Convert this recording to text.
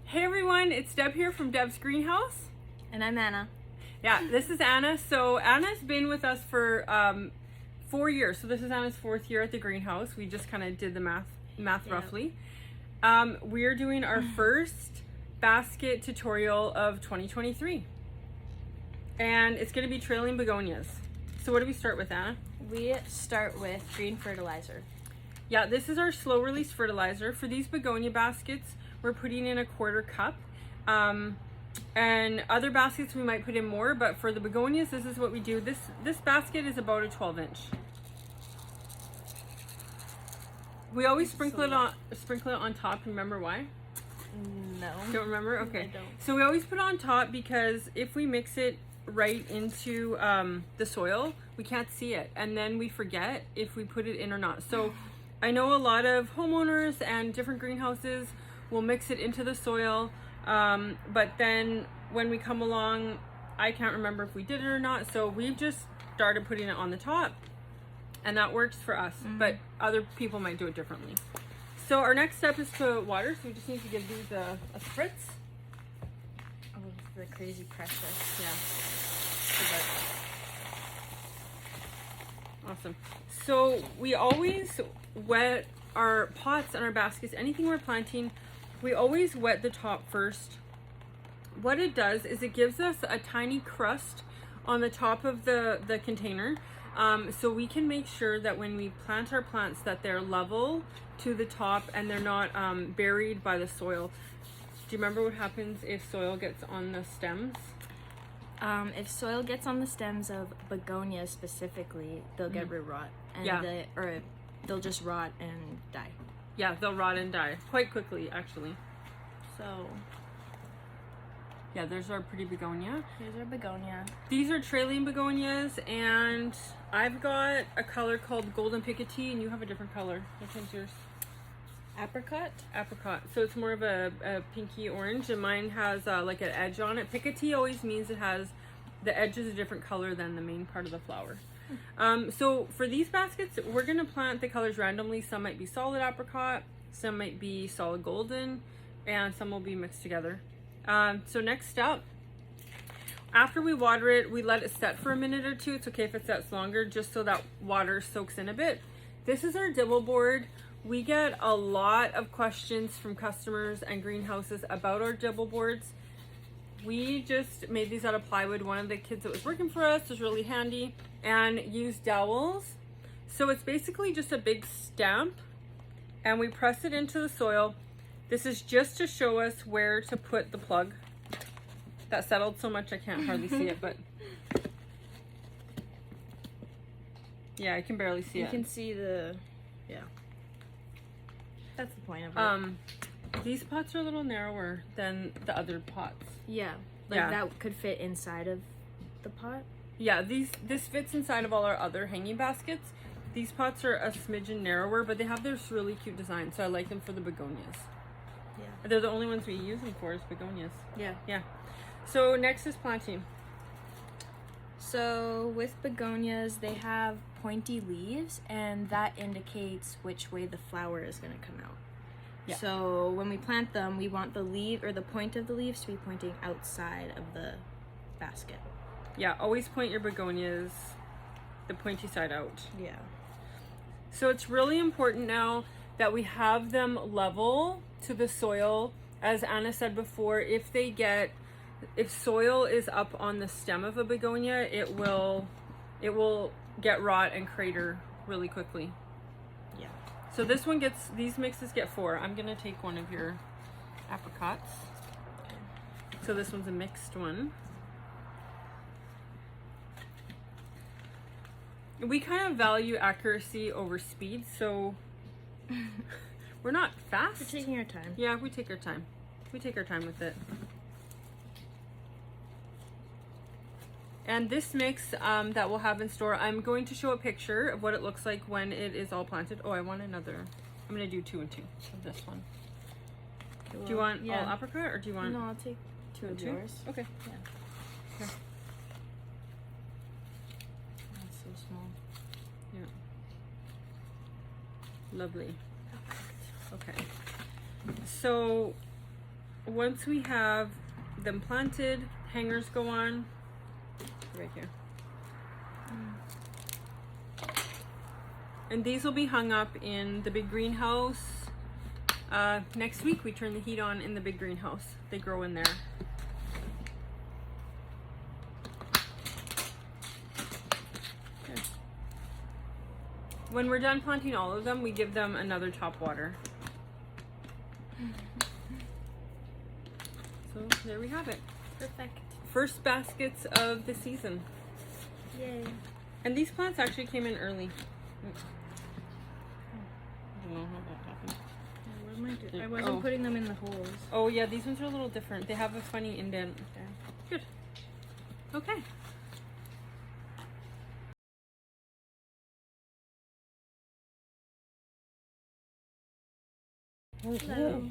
Hey everyone, it's Deb here from Deb's Greenhouse. And I'm Anna. Yeah, this is Anna. So Anna's been with us for 4 years. So this is Anna's 4th year at the greenhouse. We just kind of did the math roughly. We're doing our first basket tutorial of 2023. And it's going to be trailing begonias. So what do we start with, Anna? We start with green fertilizer. Yeah, this is our slow release fertilizer. For these begonia baskets, we're putting in a 1/4 cup. And other baskets we might put in more, but for the begonias, this is what we do. This basket is about a 12-inch. We always sprinkle it on top. Remember why? No. Don't remember? Okay. I don't. So we always put it on top because if we mix it right into the soil, we can't see it, and then we forget if we put it in or not. So I know a lot of homeowners and different greenhouses will mix it into the soil, but then when we come along, I can't remember if we did it or not. So we've just started putting it on the top, and that works for us, but other people might do it differently. So our next step is to water, so we just need to give these a spritz. Oh, the crazy pressure. Yeah. Awesome. So we always wet our pots and our baskets, anything we're planting, we always wet the top first. What it does is it gives us a tiny crust on the top of the container, so we can make sure that when we plant our plants that they're level to the top and they're not buried by the soil. Do you remember what happens if soil gets on the stems? If soil gets on the stems of begonias specifically, they'll get root rot, and they'll just rot and die. Yeah, they'll rot and die quite quickly, actually. So yeah, there's our pretty begonia. here's our begonia. These are trailing begonias, and I've got a color called Golden Picotee, and you have a different color. Which one's yours? Apricot. Apricot. So it's more of a pinky orange, and mine has like an edge on it. Picotee always means it has the edge is a different color than the main part of the flower. So for these baskets, we're gonna plant the colors randomly. Some might be solid apricot, some might be solid golden, and some will be mixed together. So next up, after we water it, we let it set for a minute or two. It's okay if it sets longer, just so that water soaks in a bit. This is our dibble board. We get a lot of questions from customers and greenhouses about our dibble boards. We just made these out of plywood. One of the kids that was working for us was really handy and used dowels. So it's basically just a big stamp, and we press it into the soil. This is just to show us where to put the plug. That settled so much I can't hardly see it, but yeah, I can barely see it. You can see that's the point of it. These pots are a little narrower than the other pots. Yeah, that could fit inside of the pot. Yeah, this fits inside of all our other hanging baskets. These pots are a smidgen narrower, but they have this really cute design, so I like them for the begonias. Yeah. They're the only ones we use them for is begonias. Yeah. Yeah. So next is planting. So with begonias, they have pointy leaves, and that indicates which way the flower is going to come out. Yeah. So when we plant them, we want the leaf or the point of the leaves to be pointing outside of the basket. Yeah, always point your begonias the pointy side out. Yeah. So it's really important now that we have them level to the soil. As Anna said before, if soil is up on the stem of a begonia, it will get rot and crater really quickly. Yeah. So these mixes get 4. I'm gonna take one of your apricots. So this one's a mixed one. We kind of value accuracy over speed, so we're not fast. We're taking our time. Yeah, we take our time. We take our time with it. And this mix that we'll have in store, I'm going to show a picture of what it looks like when it is all planted. Oh, I want another. I'm going to do 2 and 2 of this one. Okay, do you want all apricot, or do you want... No, I'll take 2 of yours. Okay. Yeah. Okay. That's so small. Yeah. Lovely. Okay. So once we have them planted, hangers go on right here. And these will be hung up in the big greenhouse. Next week we turn the heat on in the big greenhouse. They grow in there. Okay. When we're done planting all of them, we give them another top water. So there we have it. Perfect. First baskets of the season. Yay. And these plants actually came in early. I don't know how that happened. What am I doing? I wasn't putting them in the holes. Oh yeah, these ones are a little different. They have a funny indent there. Good. Okay. Hello.